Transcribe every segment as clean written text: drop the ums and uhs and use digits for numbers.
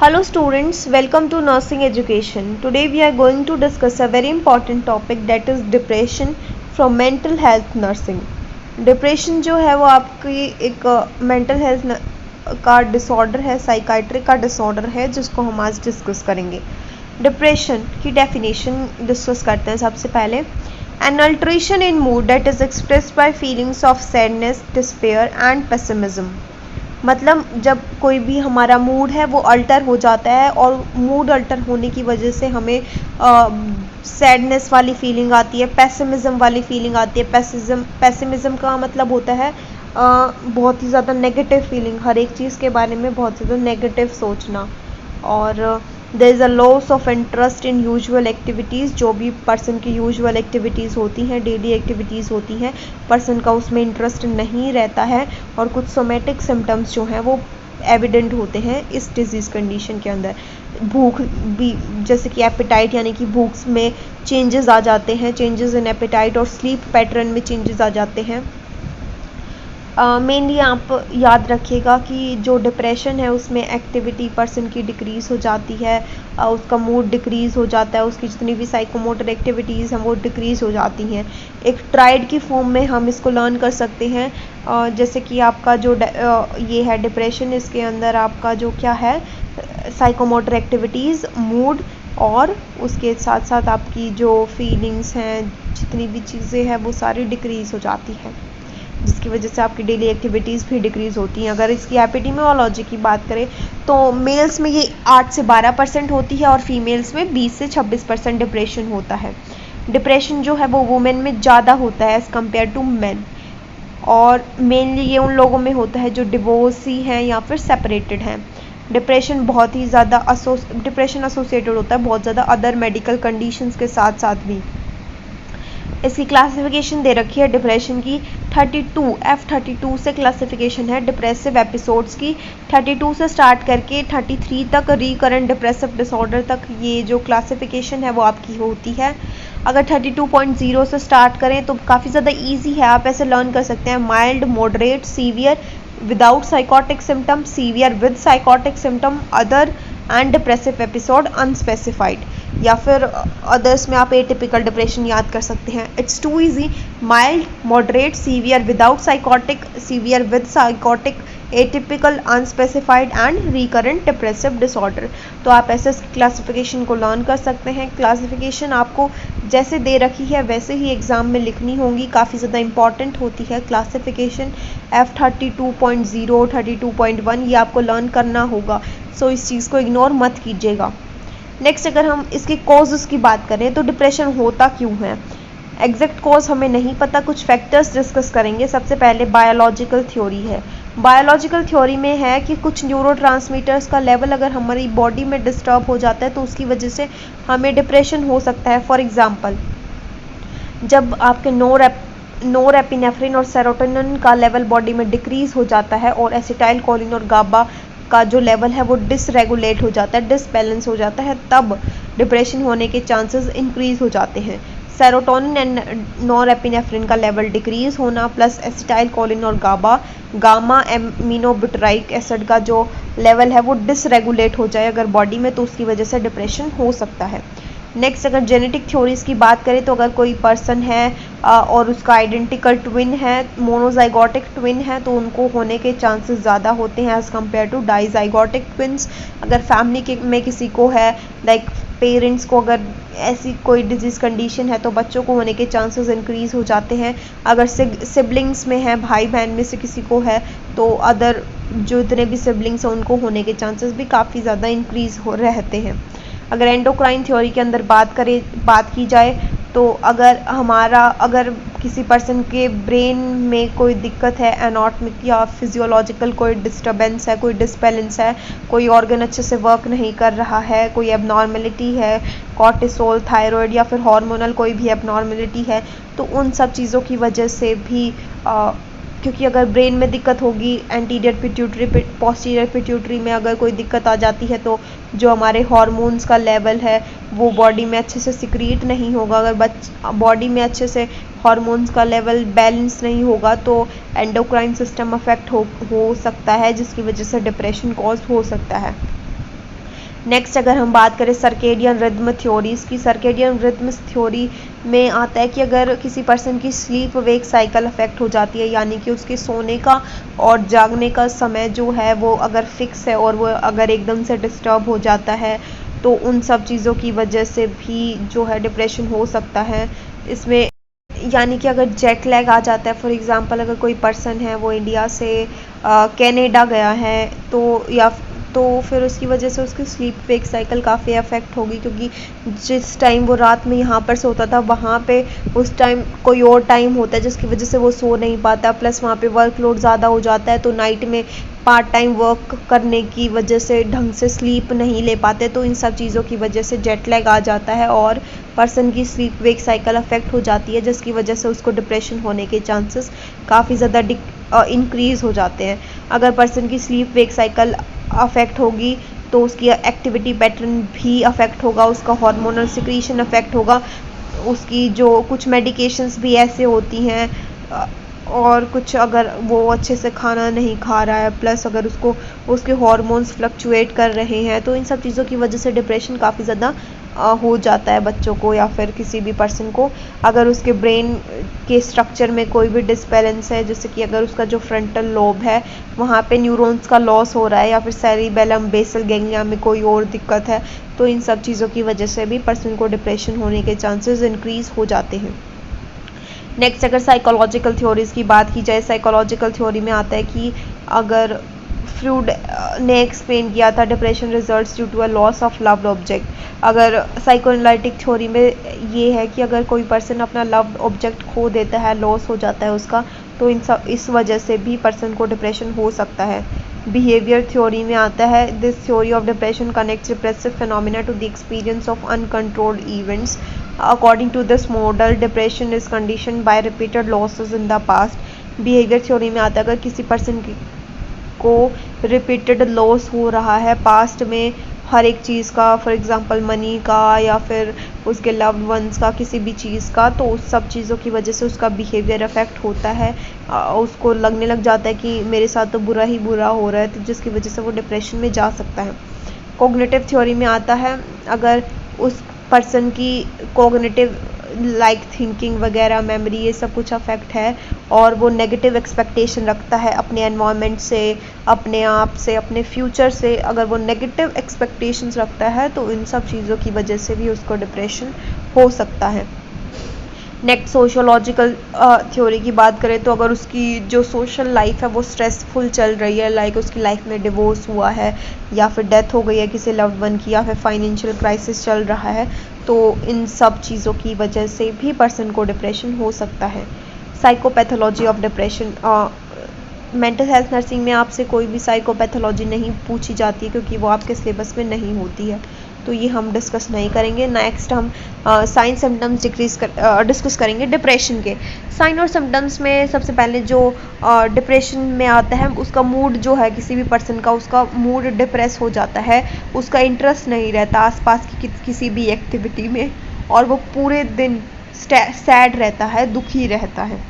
Hello students, welcome to nursing education. Today we are going to discuss a very important topic that is depression from mental health nursing. Depression जो है वो आपकी एक mental health का disorder है, psychiatric का disorder है जिसको हम आज डिस्कस करेंगे. डिप्रेशन की डेफिनेशन डिस्कस करते हैं सबसे पहले. An alteration in mood that is expressed by feelings of sadness, despair and pessimism. मतलब जब कोई भी हमारा मूड है वो अल्टर हो जाता है और मूड अल्टर होने की वजह से हमें सैडनेस वाली फीलिंग आती है, पेसिमिज्म वाली फीलिंग आती है. पेसिमिज्म का मतलब होता है बहुत ही ज़्यादा नेगेटिव फीलिंग, हर एक चीज़ के बारे में बहुत ज़्यादा नेगेटिव सोचना. और there is a loss of interest in usual activities. जो भी पर्सन की यूजुअल एक्टिविटीज़ होती हैं, डेली एक्टिविटीज़ होती हैं, पर्सन का उसमें इंटरेस्ट नहीं रहता है. और कुछ सोमेटिक सिम्टम्स जो हैं वो एविडेंट होते हैं इस डिजीज़ कंडीशन के अंदर. भूख भी, जैसे कि एपेटाइट यानी कि भूख में चेंजेस आ जाते हैं, चेंजेस इन एपेटाइट, और स्लीप पैटर्न में चेंजेस आ जाते हैं. मेनली आप याद रखिएगा कि जो डिप्रेशन है उसमें एक्टिविटी पर्सन की डिक्रीज़ हो जाती है, उसका मूड डिक्रीज़ हो जाता है, उसकी जितनी भी साइकोमोटर एक्टिविटीज़ हैं वो डिक्रीज़ हो जाती हैं. एक ट्राइड की फॉर्म में हम इसको लर्न कर सकते हैं. जैसे कि आपका जो ये है डिप्रेशन, इसके अंदर आपका जो क्या है, साइकोमोटर एक्टिविटीज़, मूड, और उसके साथ साथ आपकी जो फीलिंग्स हैं, जितनी भी चीज़ें हैं वो सारी डिक्रीज़ हो जाती हैं, जिसकी वजह से आपकी डेली एक्टिविटीज़ भी डिक्रीज़ होती हैं. अगर इसकी एपिडेमियोलॉजी की बात करें तो मेल्स में ये 8 से 12% होती है और फीमेल्स में 20 से 26% डिप्रेशन होता है. डिप्रेशन जो है वो वुमेन में ज़्यादा होता है एज़ कम्पेयर टू मेन. और मेनली ये उन लोगों में होता है जो डिवोर्सी हैं या फिर सेपरेटेड हैं. डिप्रेशन बहुत ही ज़्यादा डिप्रेशन एसोसिएटेड होता है बहुत ज़्यादा अदर मेडिकल कंडीशंस के साथ साथ भी. इसकी क्लासिफिकेशन दे रखी है डिप्रेशन की 32 F32 से क्लासिफिकेशन है डिप्रेसिव एपिसोड्स की. 32 से स्टार्ट करके 33 तक रिकरेंट डिप्रेसिव डिसऑर्डर तक ये जो क्लासिफिकेशन है वो आपकी होती है. अगर 32.0 से स्टार्ट करें तो काफ़ी ज़्यादा इजी है, आप ऐसे लर्न कर सकते हैं. Mild, moderate, severe without psychotic symptom, severe with psychotic symptom, other and depressive episode unspecified. या फिर अदर्स में आप एटिपिकल डिप्रेशन याद कर सकते हैं. It's too easy. Mild, moderate, severe without psychotic, severe with psychotic, atypical, unspecified and recurrent depressive disorder. तो आप ऐसे क्लासिफिकेशन को लर्न कर सकते हैं. क्लासिफिकेशन आपको जैसे दे रखी है वैसे ही एग्ज़ाम में लिखनी होगी, काफ़ी ज़्यादा इंपॉर्टेंट होती है क्लासिफिकेशन. F32.0, 32.1 ये आपको लर्न करना होगा, सो इस चीज़ को इग्नोर मत कीजिएगा. नेक्स्ट, अगर हम इसके कॉजेज़ की बात करें तो डिप्रेशन होता क्यों है. एग्जैक्ट कॉज हमें नहीं पता, कुछ फैक्टर्स डिस्कस करेंगे. सबसे पहले बायोलॉजिकल थ्योरी है. बायोलॉजिकल थ्योरी में है कि कुछ न्यूरोट्रांसमीटर्स का लेवल अगर हमारी बॉडी में डिस्टर्ब हो जाता है तो उसकी वजह से हमें डिप्रेशन हो सकता है. फॉर एग्जांपल, जब आपके नोरएपिनेफ्रिन और सेरोटोनिन का लेवल बॉडी में डिक्रीज़ हो जाता है और एसिटाइल कोलिन और गाबा का जो लेवल है वो डिसरेगुलेट हो जाता है, डिसबैलेंस हो जाता है, तब डिप्रेशन होने के चांसेस इंक्रीज़ हो जाते हैं. सेरोटोनिन एंड नॉरएपिनेफ्रिन का लेवल डिक्रीज़ होना प्लस एसिटाइल कोलिन और गामा एमिनोब्यूटारिक एसिड का जो लेवल है वो डिसरेगुलेट हो जाए अगर बॉडी में, तो उसकी वजह से डिप्रेशन हो सकता है. नेक्स्ट, अगर जेनेटिक थ्योरीज की बात करें तो अगर कोई पर्सन है और उसका आइडेंटिकल ट्विन है, मोनोजाइगोटिक ट्विन है, तो उनको होने के चांसेस ज़्यादा होते हैं as compared to dizygotic twins. अगर फैमिली में किसी को है, लाइक पेरेंट्स को अगर ऐसी कोई डिजीज़ कंडीशन है तो बच्चों को होने के चांसेस इंक्रीज़ हो जाते हैं. अगर सिबलिंग्स में है, भाई बहन में से किसी को है, तो अदर जो इतने भी सिबलिंग्स हैं उनको होने के चांसेस भी काफ़ी ज़्यादा इंक्रीज़ हो रहते हैं. अगर एंडोक्राइन थ्योरी के अंदर बात की जाए तो अगर किसी पर्सन के ब्रेन में कोई दिक्कत है, एनाटॉमिक या फिजियोलॉजिकल कोई डिस्टर्बेंस है, कोई डिसबैलेंस है, कोई ऑर्गन अच्छे से वर्क नहीं कर रहा है, कोई एबनॉर्मेलिटी है, कॉर्टिसोल, थायराइड या फिर हार्मोनल कोई भी एबनॉर्मेलिटी है, तो उन सब चीज़ों की वजह से भी क्योंकि अगर ब्रेन में दिक्कत होगी, एंटीरियर पिट्यूटरी, पोस्टीरियर पिट्यूटरी में अगर कोई दिक्कत आ जाती है तो जो हमारे हार्मोन्स का लेवल है वो बॉडी में अच्छे से सिक्रीट नहीं होगा. अगर बॉडी में अच्छे से हार्मोन्स का लेवल बैलेंस नहीं होगा तो एंडोक्राइन सिस्टम अफेक्ट हो सकता है, जिसकी वजह से डिप्रेशन कॉज हो सकता है. नेक्स्ट अगर हम बात करें सर्केडियन रिदम थ्योरीज की, सर्केडियन रिदम थ्योरी में आता है कि अगर किसी पर्सन की स्लीप वेक साइकिल अफेक्ट हो जाती है, यानी कि उसके सोने का और जागने का समय जो है वो अगर फिक्स है और वो अगर एकदम से डिस्टर्ब हो जाता है, तो उन सब चीज़ों की वजह से भी जो है डिप्रेशन हो सकता है। इसमें यानी कि अगर जेट लैग आ जाता है, फॉर एग्ज़ाम्पल अगर कोई पर्सन है वो इंडिया से कनाडा गया है, तो फिर उसकी वजह से उसकी स्लीप वेक साइकिल काफ़ी अफेक्ट होगी, क्योंकि जिस टाइम वो रात में यहाँ पर सोता था वहाँ पे उस टाइम कोई और टाइम होता है जिसकी वजह से वो सो नहीं पाता, प्लस वहाँ पे वर्कलोड ज़्यादा हो जाता है, तो नाइट में पार्ट टाइम वर्क करने की वजह से ढंग से स्लीप नहीं ले पाते, तो इन सब चीज़ों की वजह से जेट लैग आ जाता है और पर्सन की स्लीप वेक साइकिल अफेक्ट हो जाती है, जिसकी वजह से उसको डिप्रेशन होने के चांसेस काफ़ी ज़्यादा इंक्रीज़ हो जाते हैं। अगर पर्सन की स्लीप वेक साइकिल अफेक्ट होगी तो उसकी एक्टिविटी पैटर्न भी अफेक्ट होगा, उसका हार्मोनल सिक्रीशन अफेक्ट होगा, उसकी जो कुछ मेडिकेशंस भी ऐसे होती हैं और कुछ अगर वो अच्छे से खाना नहीं खा रहा है, प्लस अगर उसको उसके हार्मोन्स फ्लक्चुएट कर रहे हैं, तो इन सब चीज़ों की वजह से डिप्रेशन काफ़ी ज़्यादा हो जाता है बच्चों को या फिर किसी भी पर्सन को। अगर उसके ब्रेन के स्ट्रक्चर में कोई भी डिसबैलेंस है, जैसे कि अगर उसका जो फ्रंटल लोब है वहाँ पे न्यूरॉन्स का लॉस हो रहा है, या फिर सेरिबेलम बेसल गैंग्लिया में कोई और दिक्कत है, तो इन सब चीज़ों की वजह से भी पर्सन को डिप्रेशन होने के चांसेस इंक्रीज़ हो जाते हैं। नेक्स्ट अगर साइकोलॉजिकल थ्योरीज़ की बात की जाए, साइकोलॉजिकल थ्योरी में आता है कि अगर फ्रूड ने एक्सप्लेन किया था depression results due to a loss of loved object. अगर साइकोएनालिटिक थ्योरी में ये है कि अगर कोई पर्सन अपना लव्ड ऑब्जेक्ट खो देता है, लॉस हो जाता है उसका, तो इस वजह से भी पर्सन को डिप्रेशन हो सकता है। बिहेवियर थ्योरी में आता है, this theory of depression connects depressive phenomena to the experience of uncontrolled events. According to this model, depression is conditioned by repeated losses in the past. Behavior theory में आता है अगर किसी पर्सन को repeated loss हो रहा है past में हर एक चीज़ का, फॉर एग्जांपल मनी का या फिर उसके लव्ड वंस का, किसी भी चीज़ का, तो उस सब चीज़ों की वजह से उसका बिहेवियर अफेक्ट होता है। उसको लगने लग जाता है कि मेरे साथ तो बुरा ही बुरा हो रहा है, तो जिसकी वजह से वो डिप्रेशन में जा सकता है। कॉग्निटिव थ्योरी में आता है अगर उस पर्सन की कॉग्निटिव लाइक थिंकिंग वगैरह, मेमोरी, ये सब कुछ अफेक्ट है और वो नेगेटिव एक्सपेक्टेशन रखता है अपने एनवायरनमेंट से, अपने आप से, अपने फ्यूचर से, अगर वो नेगेटिव एक्सपेक्टेशंस रखता है तो इन सब चीज़ों की वजह से भी उसको डिप्रेशन हो सकता है। नेक्स्ट सोशोलॉजिकल थ्योरी की बात करें तो अगर उसकी जो सोशल लाइफ है वो स्ट्रेसफुल चल रही है, लाइक उसकी लाइफ में डिवोर्स हुआ है या फिर डेथ हो गई है किसी लव्ड वन की, या फिर फाइनेंशियल क्राइसिस चल रहा है, तो इन सब चीज़ों की वजह से भी पर्सन को डिप्रेशन हो सकता है। Psychopathology of depression, mental health nursing में आपसे कोई भी साइकोपैथोलॉजी नहीं पूछी जाती है क्योंकि वो आपके सिलेबस में नहीं होती है, तो ये हम डिस्कस नहीं करेंगे। नेक्स्ट हम साइन सिम्टम्स डिस्कस करेंगे डिप्रेशन के। साइन और सिम्टम्स में सबसे पहले जो डिप्रेशन में आता है उसका मूड जो है, किसी भी पर्सन का उसका मूड डिप्रेस हो जाता है, उसका इंटरेस्ट नहीं रहता आसपास की किसी भी एक्टिविटी में और वो पूरे दिन सैड रहता है, दुखी रहता है।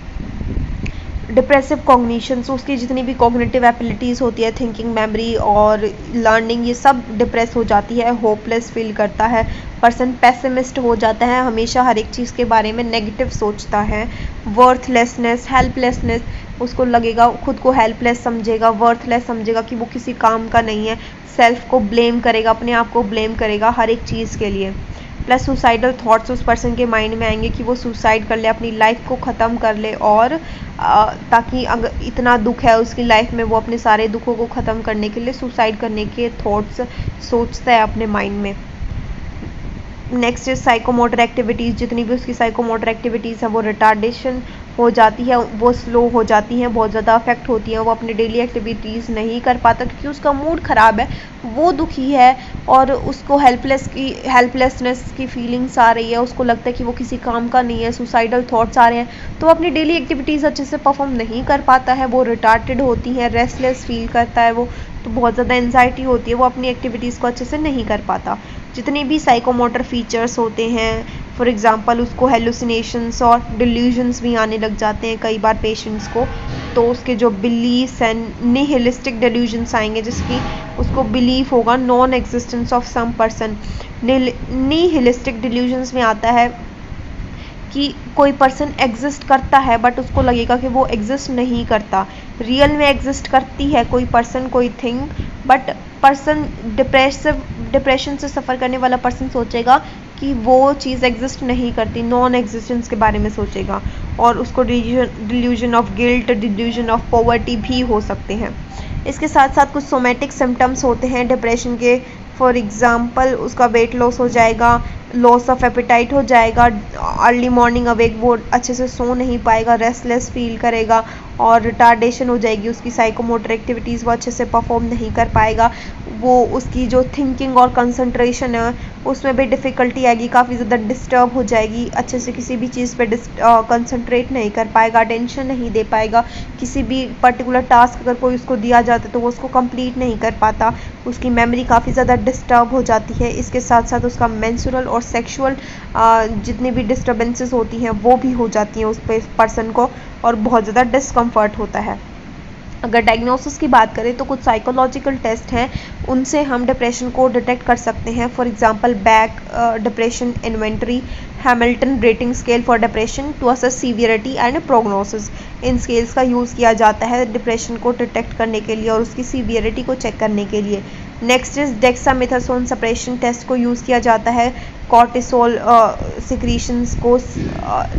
डिप्रेसिव कॉग्निशन, तो उसकी जितनी भी कॉग्निटिव एबिलिटीज़ होती है, थिंकिंग, मेमोरी और लर्निंग, ये सब डिप्रेस हो जाती है। होपलेस फील करता है पर्सन, पेसिमिस्ट हो जाता है, हमेशा हर एक चीज़ के बारे में नेगेटिव सोचता है। वर्थलेसनेस, हेल्पलेसनेस, उसको लगेगा खुद को हेल्पलेस समझेगा, वर्थलेस समझेगा कि वो किसी काम का नहीं है, सेल्फ को ब्लेम करेगा, अपने आप को ब्लेम करेगा हर एक चीज़ के लिए। प्लस सुसाइडल थॉट्स उस पर्सन के माइंड में आएंगे कि वो सुसाइड कर ले, अपनी लाइफ को ख़त्म कर ले, और ताकि अगर इतना दुख है उसकी लाइफ में वो अपने सारे दुखों को ख़त्म करने के लिए सुसाइड करने के थॉट्स सोचता है अपने माइंड में। नेक्स्ट साइकोमोटर एक्टिविटीज़, जितनी भी उसकी साइकोमोटर एक्टिविटीज़ है वो रिटार्डेशन हो जाती है, वो स्लो हो जाती हैं, बहुत ज़्यादा अफेक्ट होती हैं, वो अपनी डेली एक्टिविटीज़ नहीं कर पाता क्योंकि उसका मूड ख़राब है, वो दुखी है और उसको हेल्पलेसनेस की फीलिंग्स आ रही है, उसको लगता है कि वो किसी काम का नहीं है, सुसाइडल थॉट्स आ रहे हैं, तो अपनी डेली एक्टिविटीज़ अच्छे से परफॉर्म नहीं कर पाता है, वो रिटार्टेड होती हैं, रेस्टलेस फील करता है वो, तो बहुत ज़्यादा एंजाइटी होती है, वो अपनी एक्टिविटीज़ को अच्छे से नहीं कर पाता। जितने भी साइकोमोटर फीचर्स होते हैं, फॉर एग्जांपल उसको हेलुसिनेशंस और डिल्यूजन्स भी आने लग जाते हैं कई बार पेशेंट्स को। तो उसके जो बिलीव्स एंड निहिलिस्टिक डिल्यूजन्स आएंगे, जिसकी उसको बिलीफ होगा non existence of some person. Nihilistic delusions में आता है कि कोई पर्सन एग्जिस्ट करता है बट उसको लगेगा कि वो एग्जिस्ट नहीं करता। रियल में एग्जिस्ट करती है कोई पर्सन, कोई थिंग, बट पर्सन डिप्रेशन से सफ़र करने वाला पर्सन सोचेगा कि वो चीज़ एग्जिस्ट नहीं करती, नॉन एग्जिस्टेंस के बारे में सोचेगा, और उसको delusion of guilt, delusion of poverty भी हो सकते हैं। इसके साथ साथ कुछ सोमेटिक सिम्टम्स होते हैं डिप्रेशन के। फॉर एग्ज़ाम्पल उसका वेट लॉस हो जाएगा, लॉस ऑफ एपेटाइट हो जाएगा, अर्ली मॉर्निंग अवेक वो अच्छे से सो नहीं पाएगा, रेस्टलेस फील करेगा, और रिटार्डेशन हो जाएगी उसकी साइकोमोटर एक्टिविटीज़, वो अच्छे से परफॉर्म नहीं कर पाएगा। वो उसकी जो थिंकिंग और कंसंट्रेशन है उसमें भी डिफ़िकल्टी आएगी, काफ़ी ज़्यादा डिस्टर्ब हो जाएगी, अच्छे से किसी भी चीज़ पे कंसंट्रेट नहीं कर पाएगा, अटेंशन नहीं दे पाएगा। किसी भी पर्टिकुलर टास्क अगर कोई उसको दिया जाता है तो वो उसको कंप्लीट नहीं कर पाता, उसकी मेमोरी काफ़ी ज़्यादा डिस्टर्ब हो जाती है। इसके साथ साथ उसका मेंस्ट्रुअल और सेक्सुअल जितनी भी डिस्टर्बेंसेस होती हैं वो भी हो जाती हैं उस पर्सन को, और बहुत ज़्यादा डिस्कम्फर्ट होता है। अगर डायग्नोसिस की बात करें तो कुछ साइकोलॉजिकल टेस्ट हैं, उनसे हम डिप्रेशन को डिटेक्ट कर सकते हैं। For example Beck depression inventory, Hamilton rating scale for depression to assess severity and prognosis. इन स्केल्स का यूज़ किया जाता है डिप्रेशन को डिटेक्ट करने के लिए और उसकी सीवियरिटी को चेक करने के लिए। Next is dexamethasone suppression test को यूज़ किया जाता है कॉर्टिसोल सिक्रीशंस को,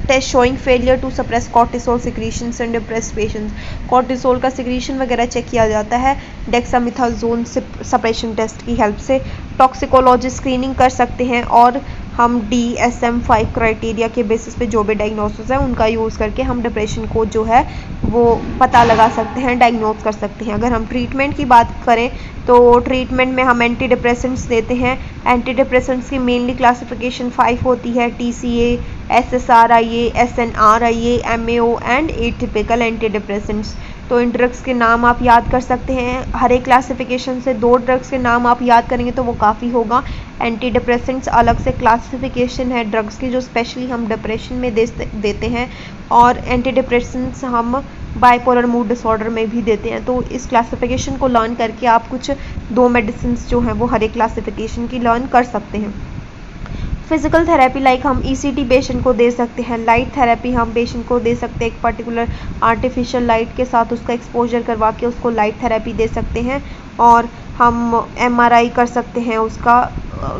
test showing failure to suppress cortisol secretions in depressed patients. Cortisol का सिक्रीशन वगैरह चेक किया जाता है डेक्सामेथासोन सप्रेशन टेस्ट की हेल्प से। टॉक्सिकोलॉजी स्क्रीनिंग कर सकते हैं, और हम DSM-5 क्राइटेरिया के बेसिस पे जो भी डायग्नोसिस है उनका यूज़ करके हम डिप्रेशन को जो है वो पता लगा सकते हैं, डायग्नोज कर सकते हैं। अगर हम ट्रीटमेंट की बात करें तो ट्रीटमेंट में हम एंटी डिप्रेसेंट्स देते हैं। एंटी डिप्रेसेंट्स की मेनली क्लासिफिकेशन 5 होती है, TCA, SSRIA, SNRIA, MAO and atypical anti depressants. तो इन ड्रग्स के नाम आप याद कर सकते हैं। हर एक क्लासिफिकेशन से 2 ड्रग्स के नाम आप याद करेंगे तो वो काफ़ी होगा। एंटी डिप्रेसेंट्स अलग से क्लासिफिकेशन है ड्रग्स की जो स्पेशली हम डिप्रेशन में देते हैं, और एंटी डिप्रेसेंट्स हम बाइपोलर मूड डिसऑर्डर में भी देते हैं। तो इस क्लासिफिकेशन को लर्न करके आप कुछ 2 मेडिसिन जो हैं वो हर एक क्लासिफिकेशन की लर्न कर सकते हैं। फिजिकल थेरेपी लाइक हम ECT पेशेंट को दे सकते हैं। लाइट थेरेपी हम पेशेंट को दे सकते हैं, एक पर्टिकुलर आर्टिफिशियल लाइट के साथ उसका एक्सपोजर करवा के उसको लाइट थेरेपी दे सकते हैं। और हम MRI कर सकते हैं उसका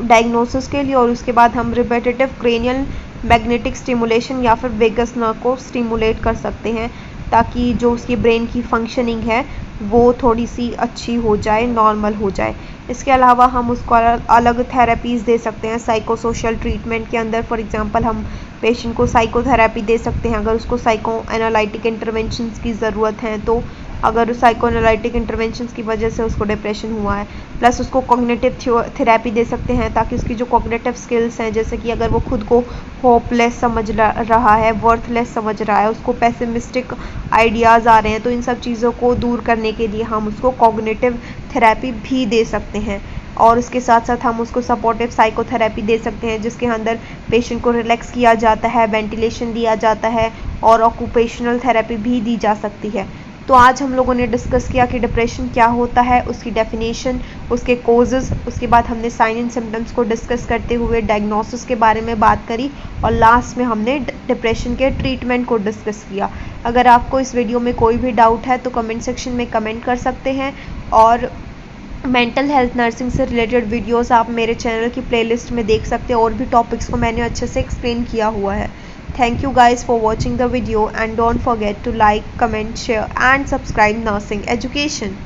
डायग्नोसिस के लिए, और उसके बाद हम रिपेटेटिव क्रेनियल मैग्नेटिक स्टिमुलेशन या फिर वेगस नर्व को स्टिमुलेट कर सकते हैं, ताकि जो उसकी ब्रेन की फंक्शनिंग है वो थोड़ी सी अच्छी हो जाए, नॉर्मल हो जाए। इसके अलावा हम उसको अलग थेरेपीज़ दे सकते हैं साइको सोशल ट्रीटमेंट के अंदर। फॉर एग्जांपल हम पेशेंट को साइकोथेरेपी दे सकते हैं अगर उसको साइको एनालिटिक इंटरवेंशंस की ज़रूरत है तो, अगर साइको एनालिटिक इंटरवेंशंस की वजह से उसको डिप्रेशन हुआ है। प्लस उसको कॉग्निटिव थेरेपी दे सकते हैं ताकि उसकी जो कॉग्निटिव स्किल्स हैं, जैसे कि अगर वो खुद को होपलेस समझ रहा है, वर्थलेस समझ रहा है, उसको पेसिमिस्टिक आइडियाज़ आ रहे हैं, तो इन सब चीज़ों को दूर करने के लिए हम उसको कॉग्निटिव थेरेपी भी दे सकते हैं। और इसके साथ साथ हम उसको सपोर्टिव साइकोथेरेपी दे सकते हैं, जिसके अंदर पेशेंट को रिलैक्स किया जाता है, वेंटिलेशन दिया जाता है और ऑक्यूपेशनल थेरेपी भी दी जा सकती है। तो आज हम लोगों ने डिस्कस किया कि डिप्रेशन क्या होता है, उसकी डेफिनेशन, उसके कोजेज़, उसके बाद हमने साइन एंड सिम्टम्स को डिस्कस करते हुए डायग्नोसिस के बारे में बात करी, और लास्ट में हमने डिप्रेशन के ट्रीटमेंट को डिस्कस किया। अगर आपको इस वीडियो में कोई भी डाउट है तो कमेंट सेक्शन में कमेंट कर सकते हैं, और मेंटल हेल्थ नर्सिंग से रिलेटेड वीडियोस आप मेरे चैनल की प्लेलिस्ट में देख सकते हैं, और भी टॉपिक्स को मैंने अच्छे से एक्सप्लेन किया हुआ है। Thank you guys for watching the video, and don't forget to like, comment, share and subscribe Nursing Education.